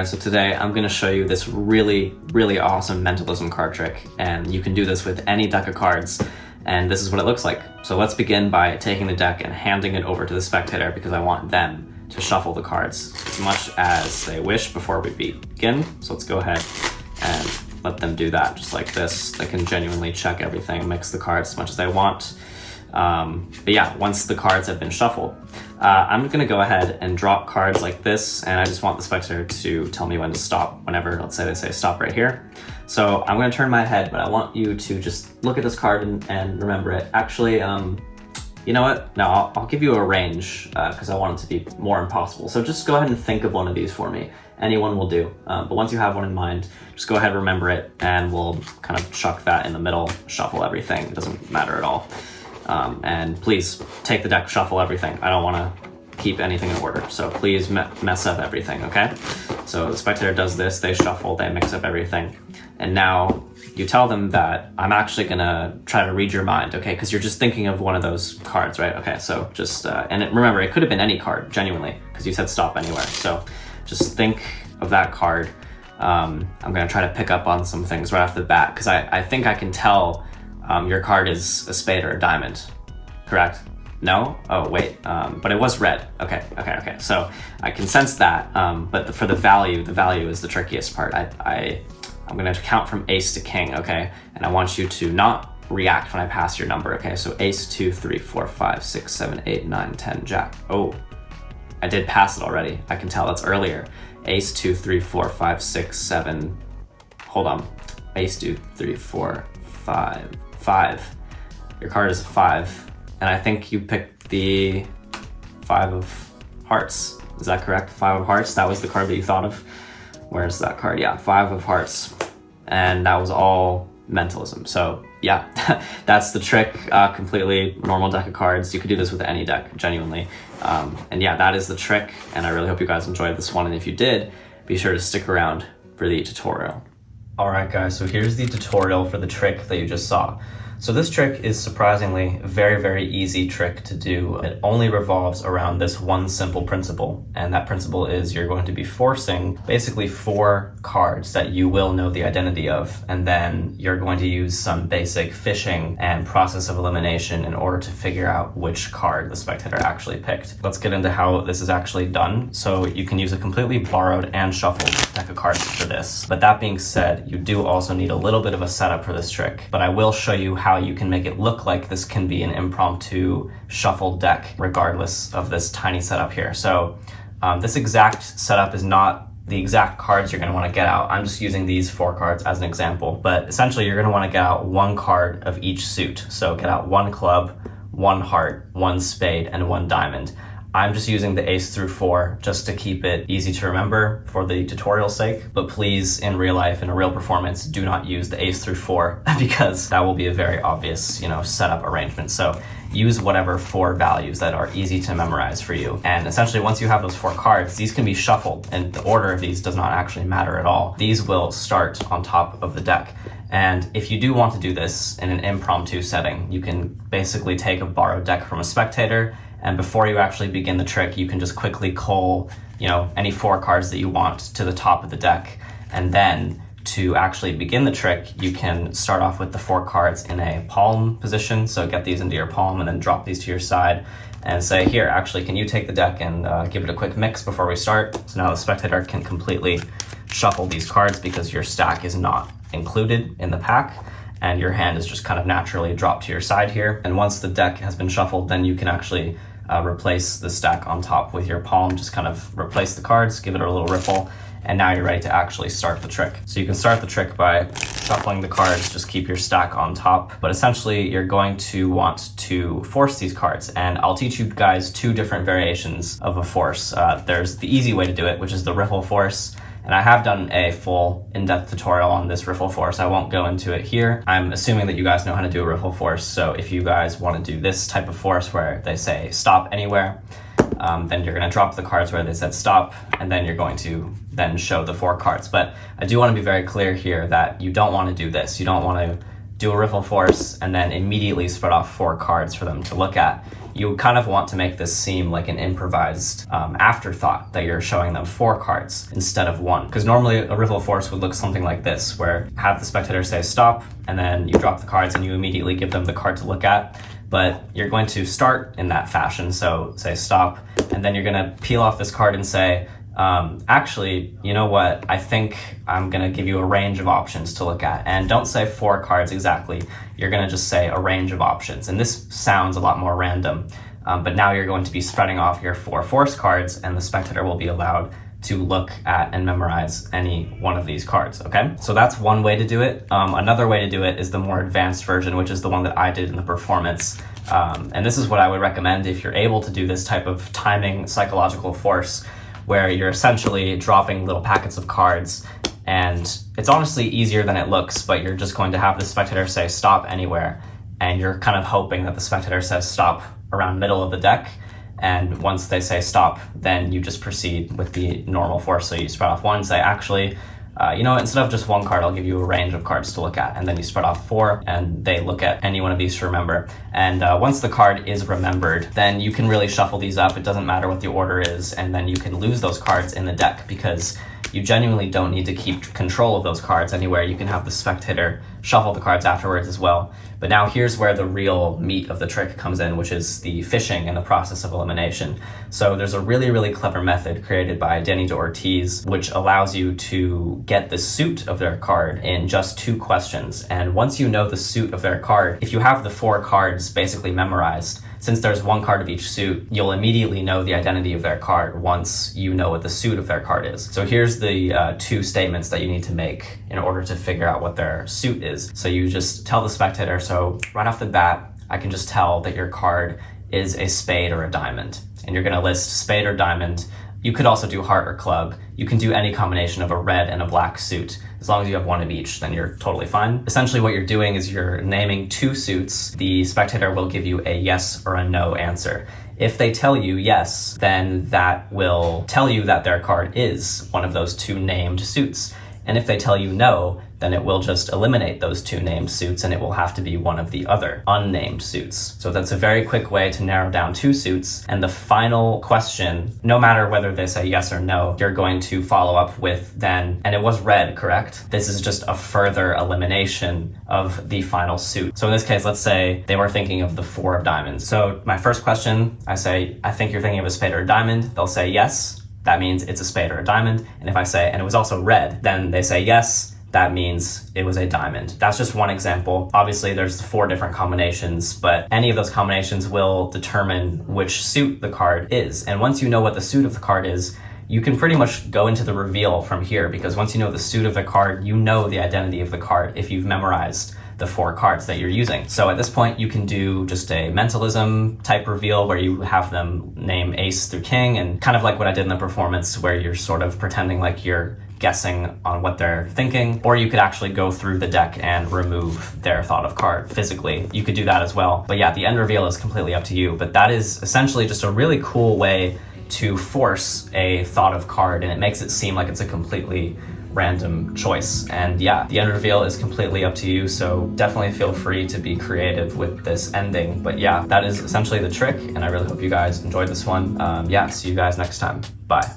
guys, so today I'm going to show you this really awesome mentalism card trick, and you can do this with any deck of cards, and this is what it looks like. So let's begin by taking the deck and handing it over to the spectator because I want them to shuffle the cards as much as they wish before we begin. So let's go ahead and let them do that just like this. They can genuinely check everything, mix the cards as much as they want. But yeah, once the cards have been shuffled, I'm gonna go ahead and drop cards like this, and I just want the spectator to tell me when to stop whenever, let's say they say stop right here. So I'm gonna turn my head, but I want you to just look at this card and remember it. Actually, you know what? No, I'll give you a range because I want it to be more impossible. So just go ahead and think of one of these for me. Anyone will do, but once you have one in mind, just go ahead and remember it, and we'll kind of chuck that in the middle, shuffle everything. It doesn't matter at all. And please take the deck, shuffle everything. I don't want to keep anything in order, so please mess up everything, okay? So the spectator does this, they shuffle, they mix up everything, and now you tell them that I'm actually gonna try to read your mind, okay? Because you're just thinking of one of those cards, right? Okay, so just, remember, it could have been any card, genuinely, because you said stop anywhere. So just think of that card. I'm gonna try to pick up on some things right off the bat, because I think I can tell your card is a spade or a diamond, correct? No? Oh, wait, but it was red. Okay. So I can sense that, but for the value is the trickiest part. I'm gonna count from ace to king, okay? And I want you to not react when I pass your number, okay? So ace, 2, 3, 4, 5, 6, 7, 8, 9, 10, jack. Oh, I did pass it already. I can tell it's earlier. Ace, 2, 3, 4, 5, 6, 7, hold on. Ace, 2, 3, 4, 5. Your card is a 5, and I think you picked the 5 of hearts. Is that correct? 5 of hearts, that was the card that you thought of. Where's that card? Yeah, 5 of hearts, and that was all mentalism. So yeah, that's the trick. Completely normal deck of cards. You could do this with any deck, genuinely. And yeah, that is the trick, and I really hope you guys enjoyed this one, and if you did, be sure to stick around for the tutorial. Alright guys, so here's the tutorial for the trick that you just saw. So this trick is surprisingly a very easy trick to do. It only revolves around this one simple principle, and that principle is you're going to be forcing basically 4 cards that you will know the identity of, and then you're going to use some basic fishing and process of elimination in order to figure out which card the spectator actually picked. Let's get into how this is actually done. So you can use a completely borrowed and shuffled deck of cards for this. But that being said, you do also need a little bit of a setup for this trick, but I will show you how you can make it look like this can be an impromptu shuffled deck regardless of this tiny setup here. So this exact setup is not the exact cards you're going to want to get out. I'm just using these 4 cards as an example, but essentially you're going to want to get out 1 card of each suit. So get out 1 club, 1 heart, 1 spade, and 1 diamond. I'm just using the ace through 4 just to keep it easy to remember for the tutorial's sake, but please, in real life, in a real performance, do not use the ace through 4 because that will be a very obvious, setup arrangement. So use whatever 4 values that are easy to memorize for you. And essentially, once you have those 4 cards, these can be shuffled, and the order of these does not actually matter at all. These will start on top of the deck. And if you do want to do this in an impromptu setting, you can basically take a borrowed deck from a spectator, and before you actually begin the trick, you can just quickly cull, any 4 cards that you want to the top of the deck. And then to actually begin the trick, you can start off with the 4 cards in a palm position. So get these into your palm and then drop these to your side and say, here, actually, can you take the deck and give it a quick mix before we start? So now the spectator can completely shuffle these cards because your stack is not included in the pack, and your hand is just kind of naturally dropped to your side here. And once the deck has been shuffled, then you can actually replace the stack on top with your palm. Just kind of replace the cards, give it a little ripple, and now you're ready to actually start the trick. So you can start the trick by shuffling the cards, just keep your stack on top, but essentially you're going to want to force these cards, and I'll teach you guys 2 different variations of a force. There's the easy way to do it, which is the riffle force, and I have done a full in-depth tutorial on this riffle force. I won't go into it here. I'm assuming that you guys know how to do a riffle force, so if you guys want to do this type of force where they say stop anywhere, then you're going to drop the cards where they said stop, and then you're going to then show the 4 cards. But I do want to be very clear here that you don't want to do this. You don't want to do a riffle force, and then immediately spread off 4 cards for them to look at. You kind of want to make this seem like an improvised afterthought, that you're showing them 4 cards instead of 1. Because normally a riffle force would look something like this, where have the spectator say stop, and then you drop the cards and you immediately give them the card to look at. But you're going to start in that fashion, so say stop, and then you're going to peel off this card and say, actually, you know what, I think I'm going to give you a range of options to look at. And don't say 4 cards exactly, you're going to just say a range of options. And this sounds a lot more random, but now you're going to be spreading off your 4 force cards, and the spectator will be allowed to look at and memorize any one of these cards, okay? So that's one way to do it. Another way to do it is the more advanced version, which is the one that I did in the performance. And this is what I would recommend if you're able to do this type of timing psychological force, where you're essentially dropping little packets of cards, and it's honestly easier than it looks, but you're just going to have the spectator say stop anywhere, and you're kind of hoping that the spectator says stop around middle of the deck. And once they say stop, then you just proceed with the normal force. So you spread off 1, say, actually, you know what, instead of just 1 card, I'll give you a range of cards to look at. And then you spread off 4, and they look at any one of these to remember. And once the card is remembered, then you can really shuffle these up. It doesn't matter what the order is. And then you can lose those cards in the deck, because you genuinely don't need to keep control of those cards anywhere. You can have the spectator shuffle the cards afterwards as well. But now here's where the real meat of the trick comes in, which is the fishing and the process of elimination. So there's a really, really clever method created by Dani DaOrtiz, which allows you to get the suit of their card in just 2 questions. And once you know the suit of their card, if you have the 4 cards basically memorized, since there's 1 card of each suit, you'll immediately know the identity of their card once you know what the suit of their card is. So here's the 2 statements that you need to make in order to figure out what their suit is. So you just tell the spectator, so right off the bat, I can just tell that your card is a spade or a diamond. And you're gonna list spade or diamond. You could also do heart or club. You can do any combination of a red and a black suit. As long as you have 1 of each, then you're totally fine. Essentially what you're doing is you're naming 2 suits. The spectator will give you a yes or a no answer. If they tell you yes, then that will tell you that their card is one of those 2 named suits. And if they tell you no, then it will just eliminate those 2 named suits, and it will have to be one of the other unnamed suits. So that's a very quick way to narrow down 2 suits. And the final question, no matter whether they say yes or no, you're going to follow up with then, and it was red, correct? This is just a further elimination of the final suit. So in this case, let's say they were thinking of the 4 of diamonds. So my first question, I say, I think you're thinking of a spade or a diamond. They'll say yes. That means it's a spade or a diamond. And if I say, and it was also red, then they say yes. That means it was a diamond. That's just one example. Obviously, there's 4 different combinations, but any of those combinations will determine which suit the card is. And once you know what the suit of the card is, you can pretty much go into the reveal from here, because once you know the suit of the card, you know the identity of the card if you've memorized the 4 cards that you're using. So at this point, you can do just a mentalism type reveal where you have them name ace through king, and kind of like what I did in the performance, where you're sort of pretending like you're guessing on what they're thinking. Or you could actually go through the deck and remove their thought of card physically. You could do that as well. But yeah, the end reveal is completely up to you. But that is essentially just a really cool way to force a thought of card, and it makes it seem like it's a completely random choice. And yeah, the end reveal is completely up to you, so definitely feel free to be creative with this ending. But yeah, that is essentially the trick, and I really hope you guys enjoyed this one. Yeah, see you guys next time. Bye.